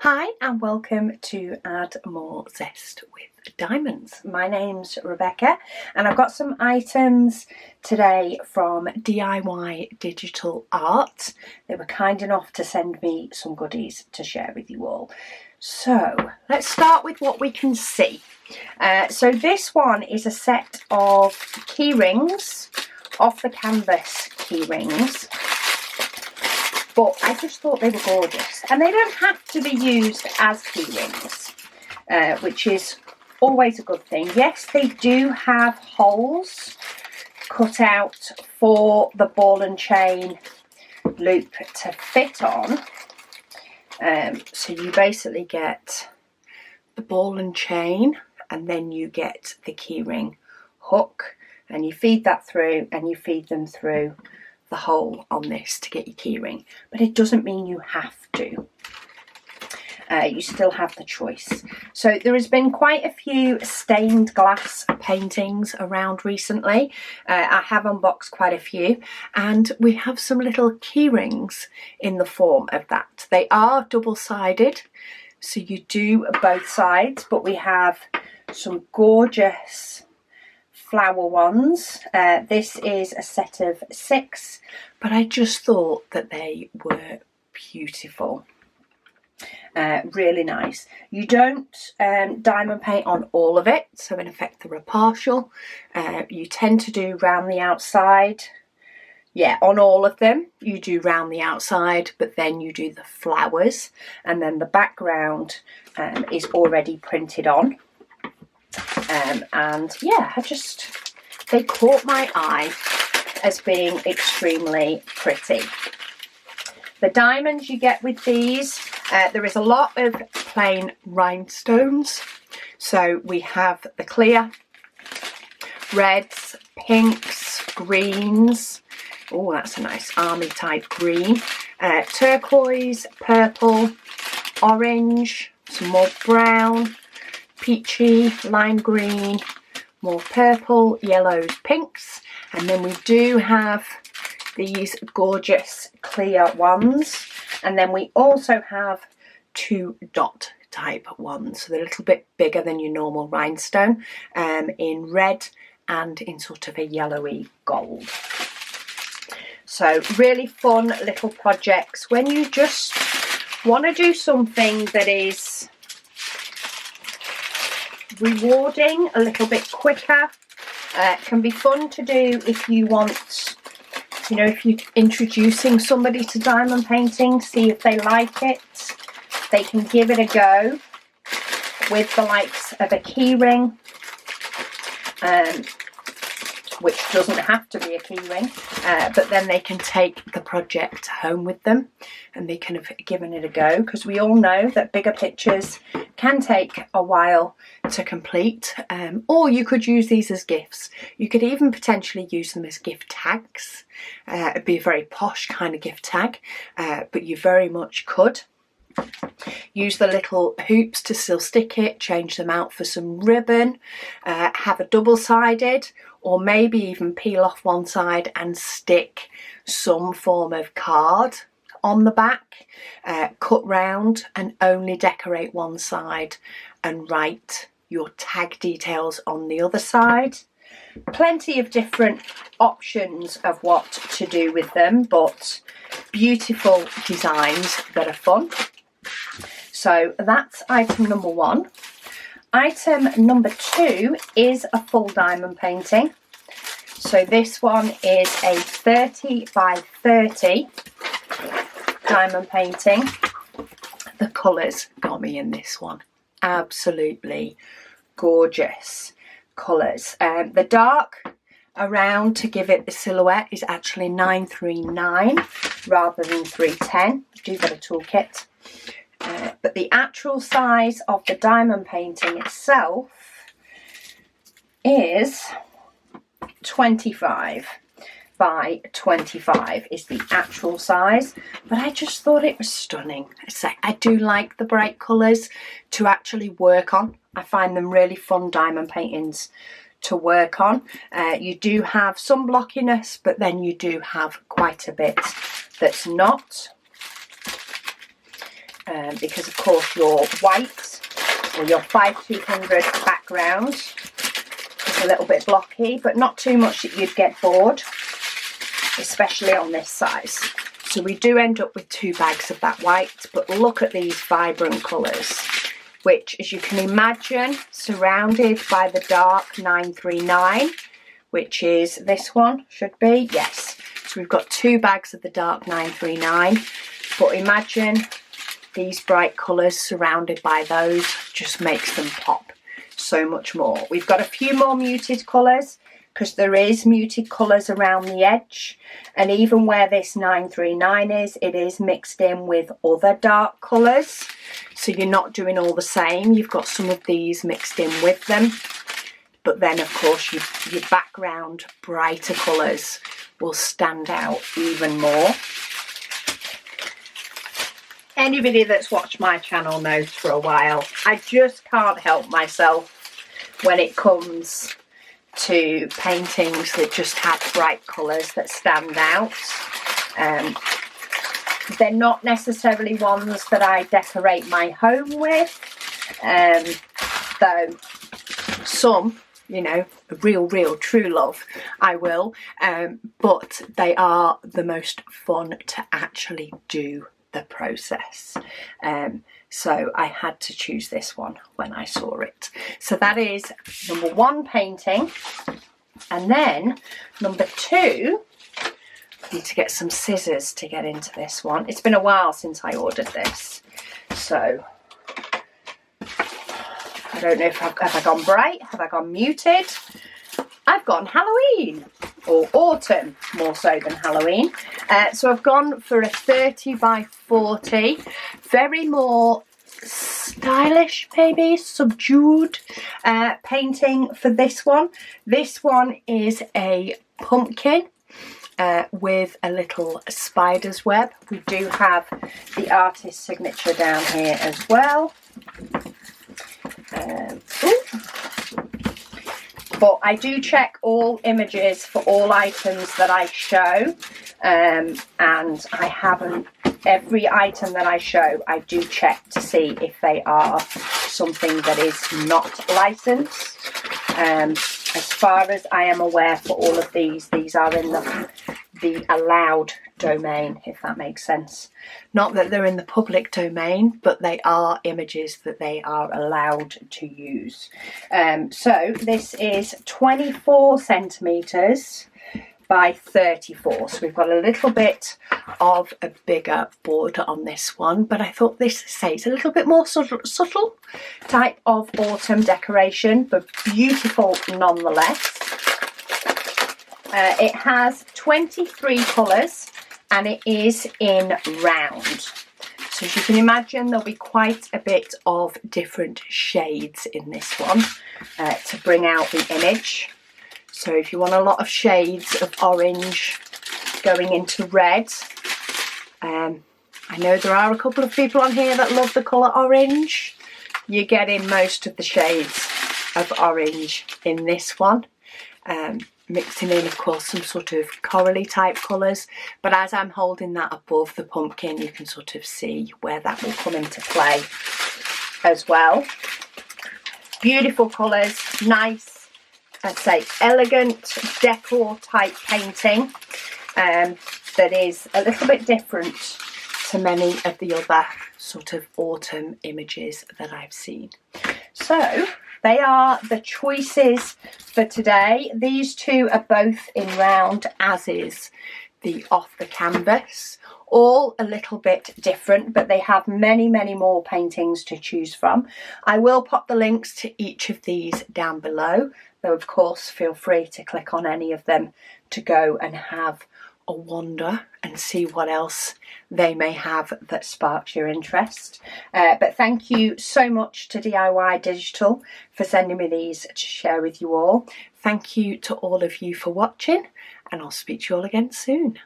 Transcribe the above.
Hi and welcome to Add More Zest with Diamonds. My name's Rebecca and I've got some items today from DIY Digital Art. They were kind enough to send me some goodies to share with you all. So let's start with what we can see. So this one is a set of key rings, off the canvas key rings. But I just thought they were gorgeous, and they don't have to be used as key rings, which is always a good thing. Yes, they do have holes cut out for the ball and chain loop to fit on. So you basically get the ball and chain, and then you get the key ring hook, and you feed that through, and you feed them through the hole on this to get your keyring, but it doesn't mean you have to. You still have the choice. So there has been quite a few stained glass paintings around recently. I have unboxed quite a few, and we have some little key rings in the form of that. They are double-sided, so you do both sides, but we have some gorgeous flower ones. This is a set of 6, but I just thought that they were beautiful. Really nice. You don't diamond paint on all of it, so in effect they're a partial. You tend to do round the outside. Yeah, on all of them you do round the outside, but then you do the flowers, and then the background is already printed on. And yeah, they caught my eye as being extremely pretty. The diamonds you get with these, there is a lot of plain rhinestones. So we have the clear, reds, pinks, greens. Oh, that's a nice army type green. Turquoise, purple, orange, some more brown, peachy, lime green, more purple, yellows, pinks, and then we do have these gorgeous clear ones, and then we also have 2 dot type ones, so they're a little bit bigger than your normal rhinestone, in red and in sort of a yellowy gold. So really fun little projects when you just want to do something that is rewarding, a little bit quicker. Can be fun to do if you want, you know, if you're introducing somebody to diamond painting, see if they like it. They can give it a go with the likes of a key ring, which doesn't have to be a key ring, but then they can take the project home with them and they can have given it a go, because we all know that bigger pictures can take a while to complete, or you could use these as gifts. You could even potentially use them as gift tags. It'd be a very posh kind of gift tag, but you very much could. Use the little hoops to still stick it, change them out for some ribbon, have a double-sided, or maybe even peel off one side and stick some form of card on the back, cut round and only decorate one side and write your tag details on the other side. Plenty of different options of what to do with them, but beautiful designs that are fun. So that's item number 1. Item number 2 is a full diamond painting. So this one is a 30 by 30 diamond painting. The colours got me in this one. Absolutely gorgeous colours. The dark around to give it the silhouette is actually 939 rather than 310. You do get a toolkit. But the actual size of the diamond painting itself is 25 by 25 is the actual size, but I just thought it was stunning. I do like the bright colours to actually work on. I find them really fun diamond paintings to work on. You do have some blockiness, but then you do have quite a bit that's not. because of course your white or your 5200 background is a little bit blocky, but not too much that you'd get bored, especially on this size. So we do end up with 2 bags of that white, but look at these vibrant colours, which, as you can imagine, surrounded by the dark 939, which is this one, should be, yes. So we've got 2 bags of the dark 939, but imagine these bright colours surrounded by those, just makes them pop so much more. We've got a few more muted colours, because there is muted colours around the edge, and even where this 939 is, it is mixed in with other dark colours, so you're not doing all the same. You've got some of these mixed in with them, but then of course your background brighter colours will stand out even more. Anybody that's watched my channel knows for a while, I just can't help myself when it comes to paintings that just have bright colours that stand out. They're not necessarily ones that I decorate my home with, though some, you know, real true love, I will, but they are the most fun to actually do the process. So I had to choose this one when I saw it. So that is number 1 painting. And then number 2, I need to get some scissors to get into this one. It's been a while since I ordered this. So I don't know if have I gone bright, have I gone muted? I've gone Halloween, or autumn more so than Halloween. So I've gone for a 30 by 40, very more stylish, maybe subdued painting for this one. This one is a pumpkin with a little spider's web. We do have the artist's signature down here as well. But I do check all images for all items that I show, and I haven't, every item that I show I do check to see if they are something that is not licensed. As far as I am aware, for all of these are in the allowed domain, if that makes sense. Not that they're in the public domain, but they are images that they are allowed to use. So this is 24 centimetres by 34, so we've got a little bit of a bigger border on this one, but I thought this, say, it's a little bit more subtle type of autumn decoration, but beautiful nonetheless. It has 23 colours and it is in round. So as you can imagine, there'll be quite a bit of different shades in this one to bring out the image. So if you want a lot of shades of orange going into red, I know there are a couple of people on here that love the colour orange. You're getting most of the shades of orange in this one. Mixing in, of course, some sort of corally type colours, but as I'm holding that above the pumpkin, you can sort of see where that will come into play as well. Beautiful colours, nice, I'd say elegant decor type painting that is a little bit different to many of the other sort of autumn images that I've seen. So they are the choices for today. These 2 are both in round, as is the off the canvas. All a little bit different, but they have many more paintings to choose from. I will pop the links to each of these down below, though of course feel free to click on any of them to go and have a wander and see what else they may have that sparks your interest. But thank you so much to DIY Digital for sending me these to share with you all. Thank you to all of you for watching, and I'll speak to you all again soon.